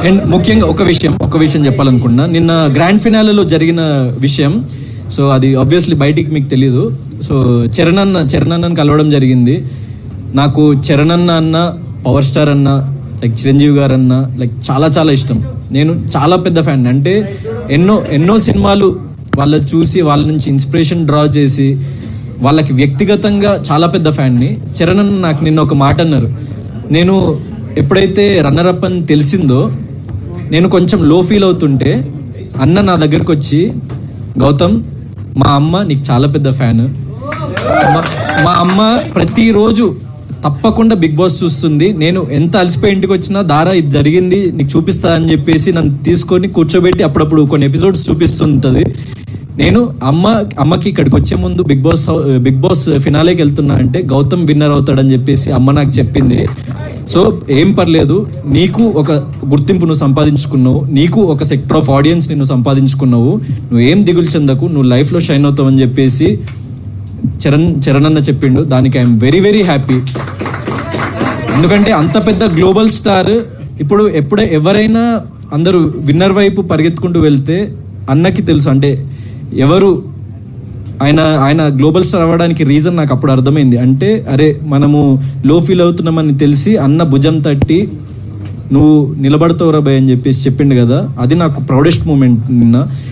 And ముఖ్యంగా ఒక విషయం చెప్పాలనుకున్నా. నిన్న గ్రాండ్ ఫినాలేలో జరిగిన విషయం, సో అది ఆబ్వియస్లీ బయటికి మీకు తెలీదు. సో చరణ్ అన్నని కలవడం జరిగింది. నాకు చరణ్ అన్న పవర్ స్టార్ అన్న లైక్ చిరంజీవి గారు అన్న లైక్ చాలా చాలా ఇష్టం. నేను చాలా పెద్ద ఫ్యాన్. అంటే ఎన్నో సినిమాలు వాళ్ళ చూసి వాళ్ళ నుంచి ఇన్స్పిరేషన్ డ్రా చేసి వాళ్ళకి వ్యక్తిగతంగా చాలా పెద్ద ఫ్యాన్ని. చరణ్ అన్న నాకు నిన్న ఒక మాట అన్నారు. నేను ఎప్పుడైతే రన్నర్ అప్ అని తెలిసిందో నేను కొంచెం లో ఫీల్ అవుతుంటే అన్న నా దగ్గరకు వచ్చి, గౌతమ్ మా అమ్మ నీకు చాలా పెద్ద ఫ్యాన్, మా అమ్మ ప్రతిరోజు తప్పకుండా బిగ్ బాస్ చూస్తుంది, నేను ఎంత అలసిపోయి ఇంటికి వచ్చినా దారా ఇది జరిగింది నీకు చూపిస్తా అని చెప్పేసి నన్ను తీసుకొని కూర్చోబెట్టి అప్పుడప్పుడు కొన్ని ఎపిసోడ్స్ చూపిస్తుంటది. నేను అమ్మకి ఇక్కడికి వచ్చే ముందు బిగ్ బాస్ ఫినాలేకి వెళ్తున్నా అంటే గౌతమ్ విన్నర్ అవుతాడని చెప్పేసి అమ్మ నాకు చెప్పింది. సో ఏం పర్లేదు, నీకు ఒక గుర్తింపు నువ్వు సంపాదించుకున్నావు, నీకు ఒక సెక్టర్ ఆఫ్ ఆడియన్స్ నిన్ను సంపాదించుకున్నావు, నువ్వు ఏం దిగులు చెందకు, నువ్వు లైఫ్లో షైన్ అవుతావు అని చెప్పేసి చరణ్ అన్న చెప్పిండు. దానికి ఐఎమ్ వెరీ వెరీ హ్యాపీ. ఎందుకంటే అంత పెద్ద గ్లోబల్ స్టార్ ఇప్పుడు ఎవరైనా అందరూ విన్నర్ వైపు పరిగెత్తుకుంటూ వెళ్తే అన్నకి తెలుసు అంటే ఎవరు ఆయన గ్లోబల్ స్టార్ అవ్వడానికి రీజన్ నాకు అప్పుడు అర్థమైంది. అంటే అరే మనము లో ఫీల్ అవుతున్నామని తెలిసి అన్న భుజం తట్టి నువ్వు నిలబడతావురా భయ్ అని చెప్పేసి చెప్పిండు కదా, అది నాకు ప్రౌడెస్ట్ మూమెంట్ నిన్న.